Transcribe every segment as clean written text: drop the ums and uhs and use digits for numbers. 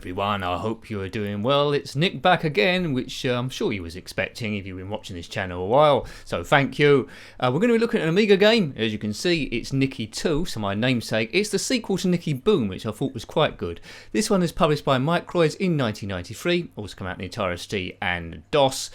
everyone, I hope you are doing well. It's Nick back again, which I'm sure you was expecting if you've been watching this channel a while, so thank you. We're going to be looking at an Amiga game. As you can see, it's Nicky II, so my namesake. It's the sequel to Nicky Boom, which I thought was quite good. This one is published by Microids in 1993, also come out in the Atari ST and DOS.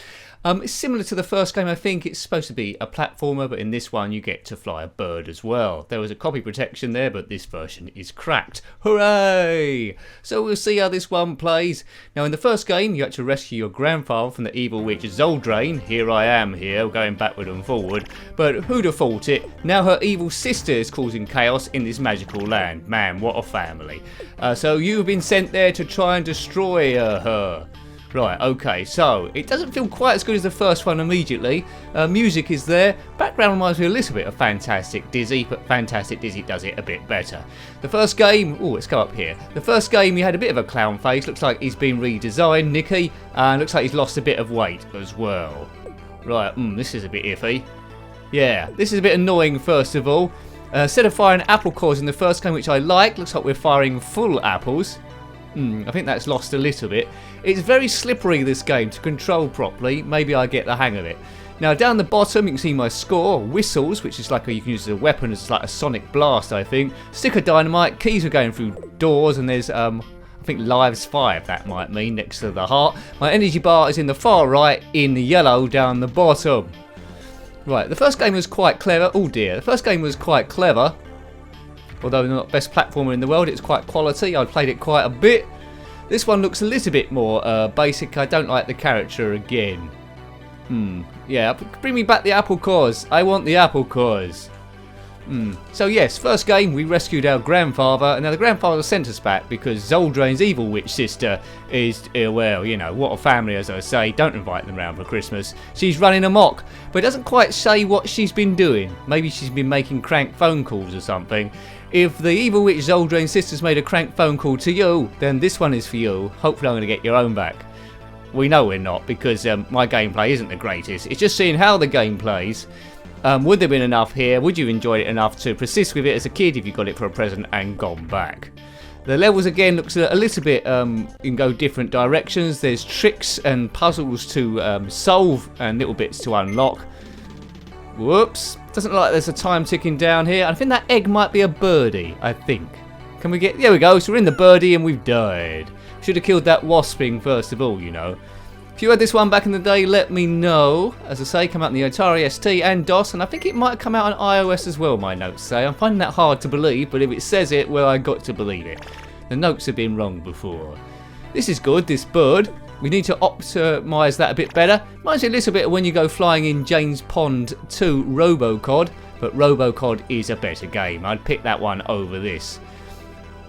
It's similar to the first game. I think it's supposed to be a platformer, but in this one you get to fly a bird as well. There was a copy protection there, but this version is cracked. Hooray! So we'll see how this one plays. Now in the first game you had to rescue your grandfather from the evil witch Zoldraine. Here I am here, going backward and forward. But who'd have thought it? Now her evil sister is causing chaos in this magical land. Man, what a family. So you've been sent there to try and destroy her. Right, okay, so it doesn't feel quite as good as the first one immediately. Music is there. Background reminds me a little bit of Fantastic Dizzy, but Fantastic Dizzy does it a bit better. The first game, let's go up here. The first game he had a bit of a clown face. Looks like he's been redesigned, Nicky, and looks like he's lost a bit of weight as well. Right, this is a bit iffy. Yeah, this is a bit annoying first of all. Instead of firing apple cores in the first game, which I like, looks like we're firing full apples. I think that's lost a little bit. It's very slippery, this game, to control properly. Maybe I get the hang of it. Now down the bottom you can see my score. Whistles, which is like you can use as a weapon, as like a sonic blast I think. Stick of dynamite, keys are going through doors, and there's I think lives 5 that might mean, next to the heart. My energy bar is in the far right, in the yellow down the bottom. Right, the first game was quite clever. Oh dear, the first game was quite clever. Although not the best platformer in the world, it's quite quality. I played it quite a bit. This one looks a little bit more basic. I don't like the character again. Yeah, bring me back the apple cores. I want the apple cores. So yes, first game we rescued our grandfather, and now the grandfather sent us back because Zoldraine's evil witch sister is, well, you know, what a family, as I say. Don't invite them round for Christmas. She's running amok, but it doesn't quite say what she's been doing. Maybe she's been making crank phone calls or something. If the evil witch Zoldraine's sister's made a crank phone call to you, then this one is for you. Hopefully I'm going to get your own back. We know we're not, because my gameplay isn't the greatest. It's just seeing how the game plays. Would there have been enough here? Would you enjoy it enough to persist with it as a kid if you got it for a present and gone back? The levels again looks a little bit, you can go different directions. There's tricks and puzzles to solve and little bits to unlock. Whoops. Doesn't look like there's a time ticking down here. I think that egg might be a birdie, I think. Can we get... There we go. So we're in the birdie and we've died. Should have killed that wasping first of all, you know. If you had this one back in the day, let me know. As I say, come out in the Atari ST and DOS, and I think it might come out on iOS as well, my notes say. I'm finding that hard to believe, but if it says it, well, I got to believe it. The notes have been wrong before. This is good, this bird. We need to optimise that a bit better. Reminds me a little bit of when you go flying in James Pond 2 Robocod, but Robocod is a better game. I'd pick that one over this.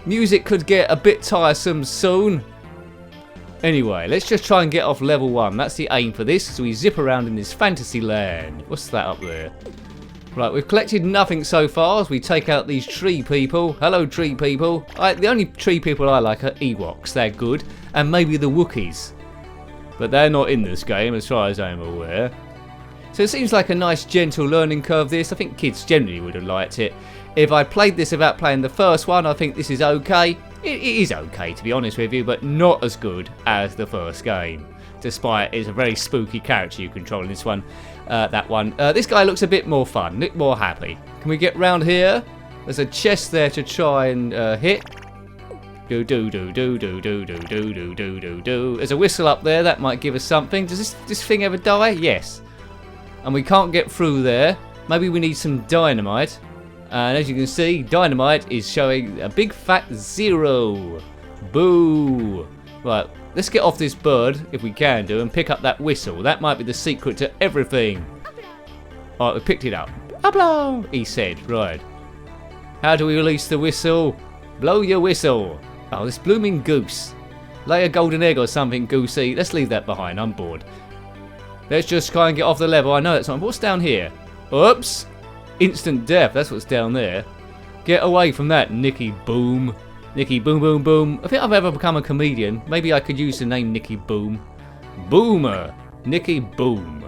Music could get a bit tiresome soon. Anyway, let's just try and get off level 1. That's the aim for this, so we zip around in this fantasy land. What's that up there? Right, we've collected nothing so far as we take out these tree people. Hello, tree people. The only tree people I like are Ewoks. They're good. And maybe the Wookiees. But they're not in this game as far as I'm aware. So it seems like a nice gentle learning curve this. I think kids generally would have liked it. If I played this without playing the first one, I think this is okay. It is okay, to be honest with you, but not as good as the first game. Despite it's a very spooky character you control in this one. That one. This guy looks a bit more fun, a bit more happy. Can we get round here? There's a chest there to try and hit. Do do do do do do do do do do do do. There's a whistle up there that might give us something. Does this thing ever die? Yes. And we can't get through there. Maybe we need some dynamite. And as you can see, dynamite is showing a big fat 0. Boo. Right, let's get off this bird if we can do and pick up that whistle. That might be the secret to everything. Alright, we picked it up. Hablo, he said. Right. How do we release the whistle? Blow your whistle. Oh, this blooming goose. Lay a golden egg or something, goosey. Let's leave that behind. I'm bored. Let's just try and get off the level. I know that's not. What's down here? Oops. Instant death. That's what's down there. Get away from that, Nicky Boom. Nicky Boom Boom Boom. I think I've ever become a comedian. Maybe I could use the name Nicky Boom. Boomer. Nicky Boom.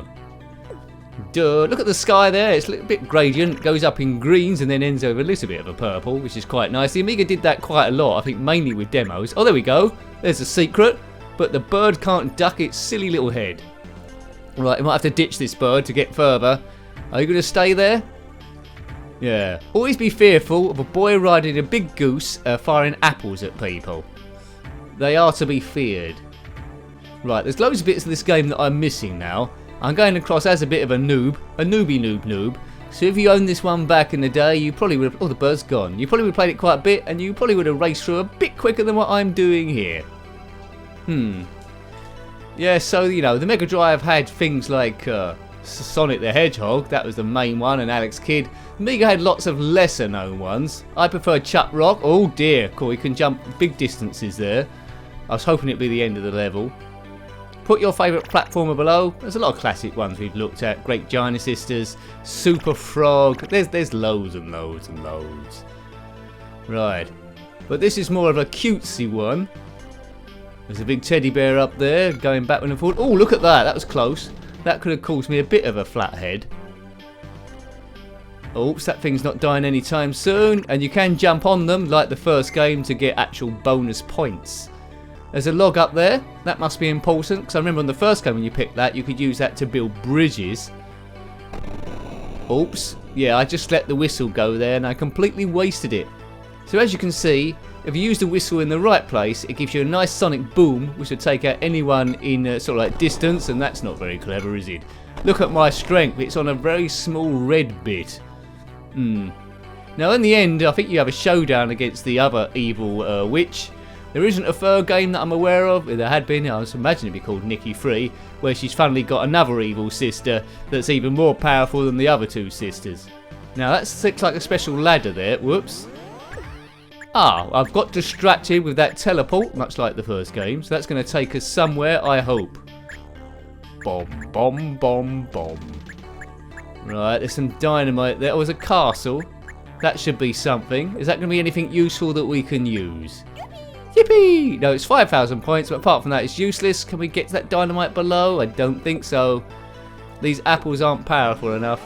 Duh, look at the sky there, it's a little bit gradient, goes up in greens and then ends over a little bit of a purple, which is quite nice. The Amiga did that quite a lot, I think mainly with demos. Oh, there we go, there's a secret, but the bird can't duck its silly little head. Right, you might have to ditch this bird to get further. Are you going to stay there? Yeah. Always be fearful of a boy riding a big goose firing apples at people. They are to be feared. Right, there's loads of bits of this game that I'm missing now. I'm going across as a bit of a noob, a noob. So if you owned this one back in the day, you probably would have... Oh, the bird's gone. You probably would have played it quite a bit, and you probably would have raced through a bit quicker than what I'm doing here. Yeah, so, you know, the Mega Drive had things like Sonic the Hedgehog, that was the main one, and Alex Kidd. Amiga had lots of lesser known ones. I prefer Chuck Rock. Oh dear, cool, you can jump big distances there. I was hoping it'd be the end of the level. Put your favourite platformer below. There's a lot of classic ones we've looked at. Great Giant Sisters, Super Frog. There's loads and loads and loads. Right, but this is more of a cutesy one. There's a big teddy bear up there going backward and forward. Oh, look at that. That was close. That could have caused me a bit of a flat head. Oops, that thing's not dying anytime soon. And you can jump on them like the first game to get actual bonus points. There's a log up there. That must be important, because I remember on the first game when you picked that, you could use that to build bridges. Oops. Yeah, I just let the whistle go there and I completely wasted it. So as you can see, if you use the whistle in the right place, it gives you a nice sonic boom, which will take out anyone in sort of like distance, and that's not very clever, is it? Look at my strength, it's on a very small red bit. Now in the end, I think you have a showdown against the other evil witch. There isn't a third game that I'm aware of. If there had been, I was imagining it'd be called Nicky III, where she's finally got another evil sister that's even more powerful than the other two sisters. Now that looks like a special ladder there, whoops. Ah, I've got distracted with that teleport, much like the first game, so that's going to take us somewhere, I hope. Bomb, bomb, bomb, bomb. Right, there's some dynamite there. Oh, there's a castle. That should be something. Is that going to be anything useful that we can use? Yippee! No, it's 5,000 points, but apart from that, it's useless. Can we get to that dynamite below? I don't think so. These apples aren't powerful enough.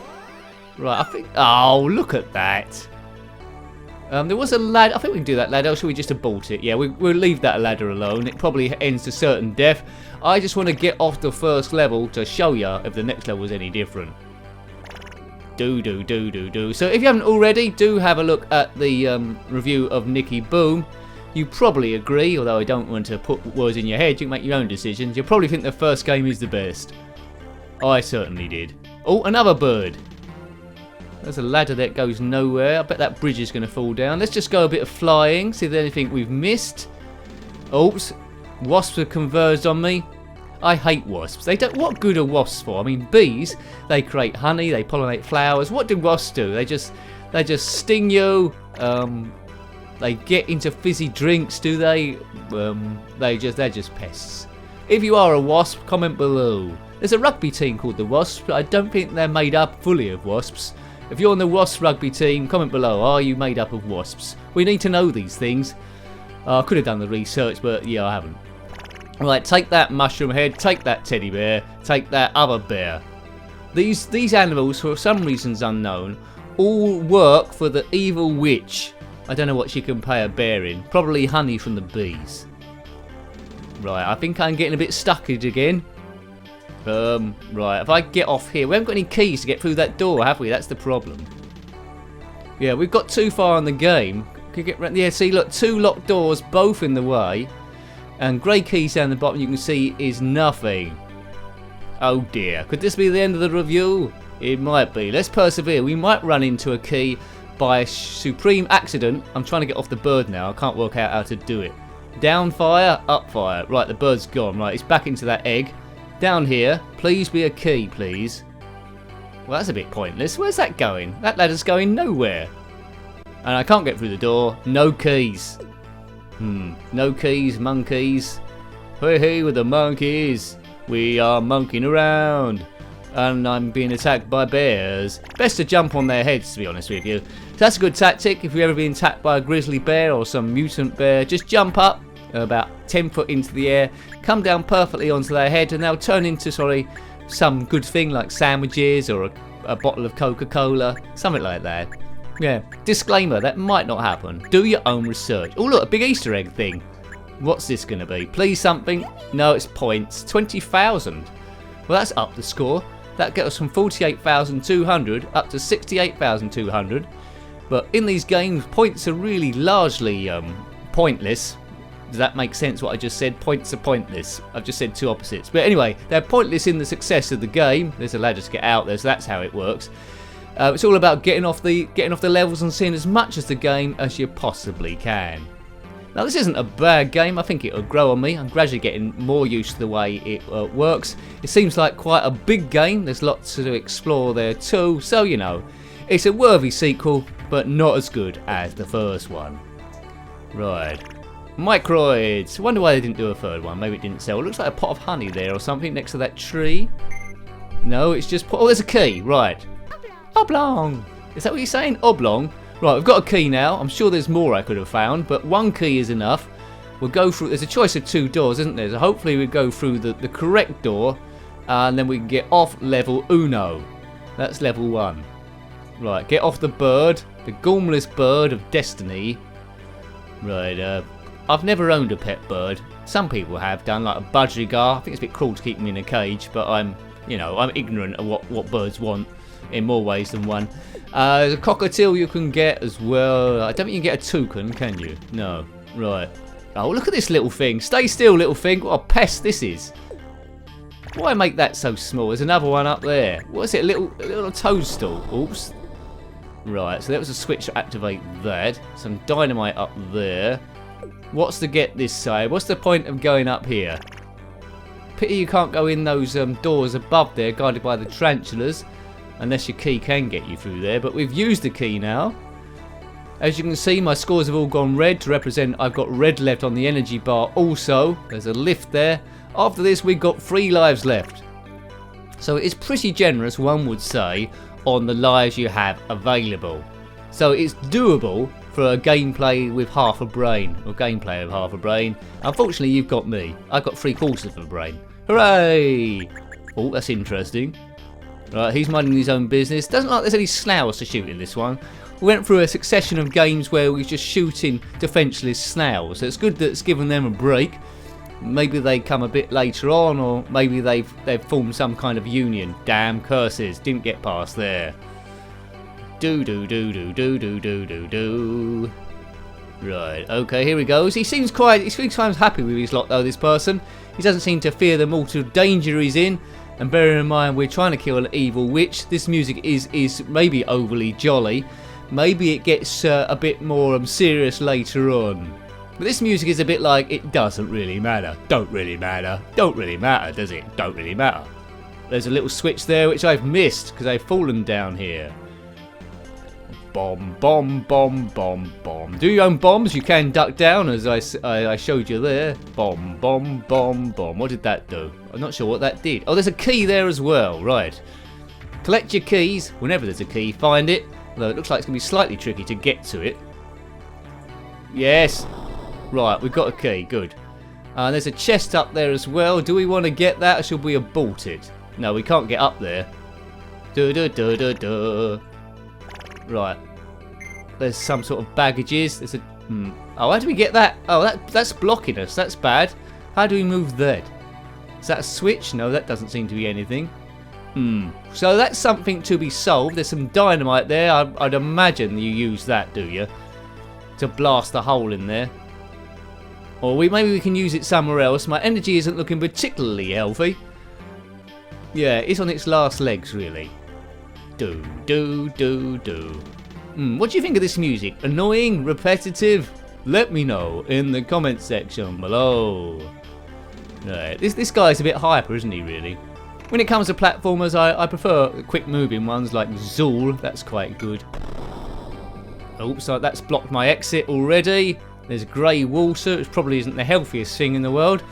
Right, I think... Oh, look at that. There was a ladder. I think we can do that ladder, or should we just abort it? Yeah, we'll leave that ladder alone. It probably ends to certain death. I just want to get off the first level to show you if the next level is any different. So if you haven't already, do have a look at the review of Nicky Boom. You probably agree, although I don't want to put words in your head. You can make your own decisions. You'll probably think the first game is the best. I certainly did. Oh, another bird. There's a ladder that goes nowhere. I bet that bridge is going to fall down. Let's just go a bit of flying, see if there's anything we've missed. Oops, wasps have converged on me. I hate wasps. They don't. What good are wasps for? I mean, bees, they create honey, they pollinate flowers. What do wasps do? They just sting you. They get into fizzy drinks, do they? They're just pests. If you are a wasp, comment below. There's a rugby team called the Wasps, but I don't think they're made up fully of wasps. If you're on the Wasps rugby team, comment below. Are you made up of wasps? We need to know these things. I could have done the research, but yeah, I haven't. Right, take that mushroom head, take that teddy bear, take that other bear. These animals, for some reasons unknown, all work for the evil witch. I don't know what she can pay a bear in. Probably honey from the bees. Right, I think I'm getting a bit stuck again. Right, if I get off here... We haven't got any keys to get through that door, have we? That's the problem. Yeah, we've got too far in the game. Could get... Yeah, see, look, 2 locked doors, both in the way. And grey keys down the bottom, you can see, is nothing. Oh dear. Could this be the end of the review? It might be. Let's persevere. We might run into a key by a supreme accident. I'm trying to get off the bird now. I can't work out how to do it. Down fire, up fire. Right, the bird's gone. Right, it's back into that egg. Down here. Please be a key, please. Well, that's a bit pointless. Where's that going? That ladder's going nowhere. And I can't get through the door. No keys. No keys, monkeys. Hey, hey, with the monkeys. We are monkeying around. And I'm being attacked by bears. Best to jump on their heads, to be honest with you. So that's a good tactic. If you've ever been attacked by a grizzly bear or some mutant bear, just jump up about 10 foot into the air, come down perfectly onto their head, and they'll turn into, some good thing like sandwiches or a bottle of Coca-Cola, something like that. Yeah, disclaimer, that might not happen. Do your own research. Oh look, a big Easter egg thing. What's this going to be? Please something? No, it's points. 20,000. Well, that's up the score. That gets us from 48,200 up to 68,200. But in these games, points are really largely pointless. Does that make sense what I just said? Points are pointless. I've just said two opposites. But anyway, they're pointless in the success of the game. There's a ladder to get out there, so that's how it works. It's all about getting off the levels and seeing as much of the game as you possibly can. Now this isn't a bad game. I think it'll grow on me. I'm gradually getting more used to the way it works. It seems like quite a big game. There's lots to explore there too. So you know, it's a worthy sequel, but not as good as the first one. Right. Microids. I wonder why they didn't do a third one. Maybe it didn't sell. It looks like a pot of honey there or something next to that tree. No, it's just... Oh, there's a key. Right. Oblong. Is that what you're saying? Oblong. Right, we've got a key now. I'm sure there's more I could have found, but one key is enough. We'll go through... There's a choice of two doors, isn't there? So hopefully we go through the correct door, and then we can get off level uno. That's level 1. Right, get off the bird. The gormless bird of destiny. Right, I've never owned a pet bird. Some people have done, like a budgerigar. I think it's a bit cruel to keep them in a cage, but I'm ignorant of what birds want in more ways than one. There's a cockatiel you can get as well. I don't think you can get a toucan, can you? No. Right. Oh, look at this little thing. Stay still, little thing. What a pest this is. Why make that so small? There's another one up there. What is it? A little toadstool. Oops. Right, so that was a switch to activate that. Some dynamite up there. What's to get this side? What's the point of going up here? Pity you can't go in those doors above there, guided by the tarantulas. Unless your key can get you through there. But we've used the key now. As you can see, my scores have all gone red to represent I've got red left on the energy bar also. There's a lift there. After this, we've got 3 lives left. So it's pretty generous, one would say, on the lives you have available. So it's doable for a gameplay with half a brain, or gameplay with half a brain. Unfortunately, you've got me. I've got 3/4 of a brain. Hooray! Oh, that's interesting. Right, he's minding his own business. Doesn't look like there's any snails to shoot in this one. We went through a succession of games where we were just shooting defenceless snails. So it's good that it's given them a break. Maybe they come a bit later on, or maybe they've formed some kind of union. Damn curses! Didn't get past there. Do. Right, okay, here he goes. He seems quite happy with his lot though, this person. He doesn't seem to fear the mortal danger he's in. And bearing in mind we're trying to kill an evil witch, this music is maybe overly jolly. Maybe it gets a bit more serious later on. But this music is a bit like, it doesn't really matter. Don't really matter. Don't really matter, does it? Don't really matter. There's a little switch there which I've missed because I've fallen down here. Bomb, bomb, bomb, bomb, bomb. Do your own bombs, you can duck down as I showed you there. Bomb, bomb, bomb, bomb. What did that do? I'm not sure what that did. Oh, there's a key there as well, right. Collect your keys. Whenever there's a key, find it. Although it looks like it's going to be slightly tricky to get to it. Yes. Right, we've got a key, good. There's a chest up there as well. Do we want to get that or should we abort it? No, we can't get up there. Right. There's some sort of baggages. There's a... Oh, how do we get that? Oh, that's blocking us. That's bad. How do we move that? Is that a switch? No, that doesn't seem to be anything. So that's something to be solved. There's some dynamite there. I'd imagine you use that, do you? To blast a hole in there. Or maybe we can use it somewhere else. My energy isn't looking particularly healthy. Yeah, it's on its last legs, really. Do. What do you think of this music? Annoying? Repetitive? Let me know in the comment section below. Right, this guy's a bit hyper, isn't he, really? When it comes to platformers, I prefer quick moving ones like Zool. That's quite good. Oh, so that's blocked my exit already. There's grey water, which probably isn't the healthiest thing in the world.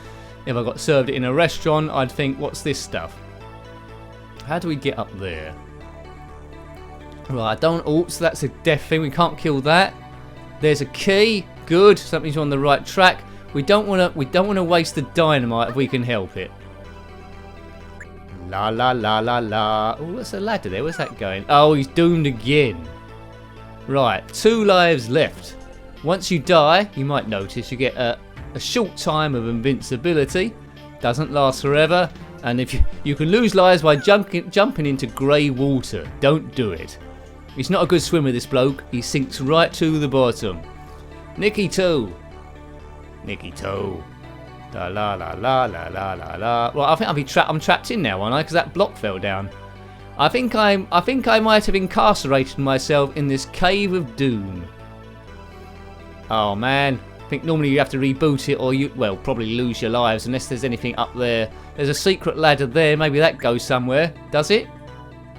If I got served it in a restaurant, I'd think, what's this stuff? How do we get up there? Right, so that's a death thing. We can't kill that. There's a key. Good. Something's on the right track. We don't want to waste the dynamite if we can help it. La la la la la. Oh, what's the ladder there? Where's that going? Oh, he's doomed again. Right, 2 lives left. Once you die, you might notice you get a short time of invincibility. Doesn't last forever. And if you can lose lives by jumping into grey water. Don't do it. He's not a good swimmer, this bloke. He sinks right to the bottom. Nicky II. Nicky II. La la la la la la la la. Well, I think I'm trapped in now, aren't I? Because that block fell down. I think I might have incarcerated myself in this cave of doom. Oh man. I think normally you have to reboot it, or well, probably lose your lives unless there's anything up there. There's a secret ladder there. Maybe that goes somewhere. Does it?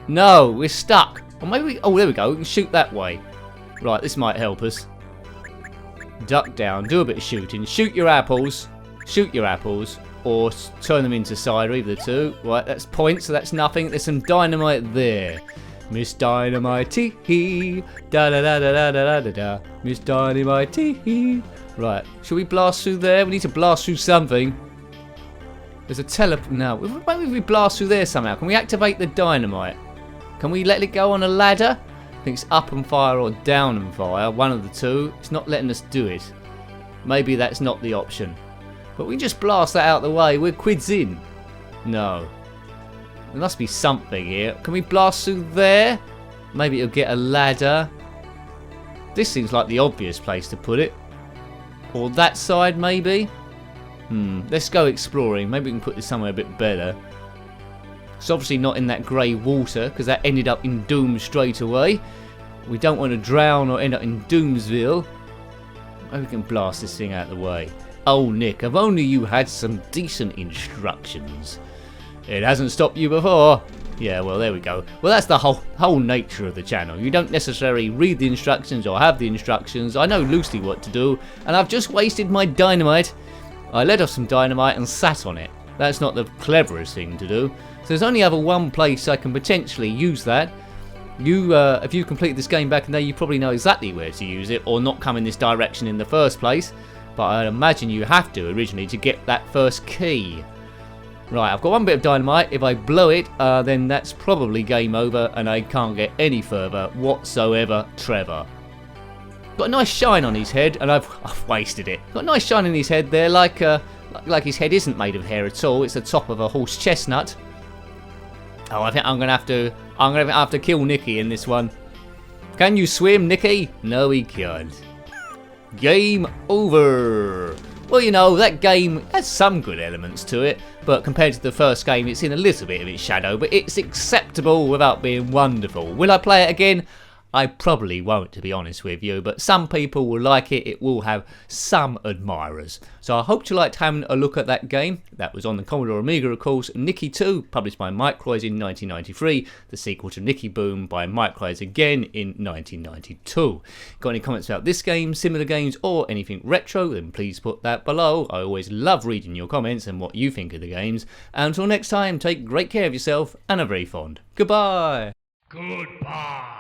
No, we're stuck. Or maybe oh, there we go. We can shoot that way. Right, this might help us. Duck down. Do a bit of shooting. Shoot your apples. Shoot your apples. Or turn them into cider, either the two. Right, that's points, so that's nothing. There's some dynamite there. Miss Dynamite hee da da da da da da da da. Miss Dynamite hee. Right, should we blast through there? We need to blast through something. There's a no, maybe we blast through there somehow. Can we activate the dynamite? Can we let it go on a ladder? I think it's up and fire or down and fire. One of the two. It's not letting us do it. Maybe that's not the option. But we can just blast that out of the way. We're quids in. No. There must be something here. Can we blast through there? Maybe it'll get a ladder. This seems like the obvious place to put it. Or that side, maybe? Let's go exploring. Maybe we can put this somewhere a bit better. It's obviously not in that grey water, because that ended up in Doom straight away. We don't want to drown or end up in Doomsville. Maybe we can blast this thing out of the way. Oh, Nick, if only you had some decent instructions. It hasn't stopped you before. Yeah, well, there we go. Well, that's the whole nature of the channel. You don't necessarily read the instructions or have the instructions. I know loosely what to do, and I've just wasted my dynamite. I let off some dynamite and sat on it. That's not the cleverest thing to do. So there's only ever one place I can potentially use that. If you complete this game back in there, you probably know exactly where to use it, or not come in this direction in the first place. But I imagine you have to originally to get that first key. Right, I've got one bit of dynamite. If I blow it, then that's probably game over, and I can't get any further whatsoever. Trevor. Got a nice shine on his head, and I've wasted it. Got a nice shine on his head there, like his head isn't made of hair at all. It's the top of a horse chestnut. Oh, I think I'm gonna have to kill Nicky in this one. Can you swim, Nicky? No, he can't. Game over. Well, you know, that game has some good elements to it, but compared to the first game, it's in a little bit of its shadow, but it's acceptable without being wonderful. Will I play it again? I probably won't, to be honest with you, but some people will like it. It will have some admirers. So I hope you liked having a look at that game. That was on the Commodore Amiga, of course. Nicky II, published by Microids in 1993. The sequel to Nicky Boom by Microids again in 1992. Got any comments about this game, similar games, or anything retro? Then please put that below. I always love reading your comments and what you think of the games. And until next time, take great care of yourself and are very fond. Goodbye. Goodbye.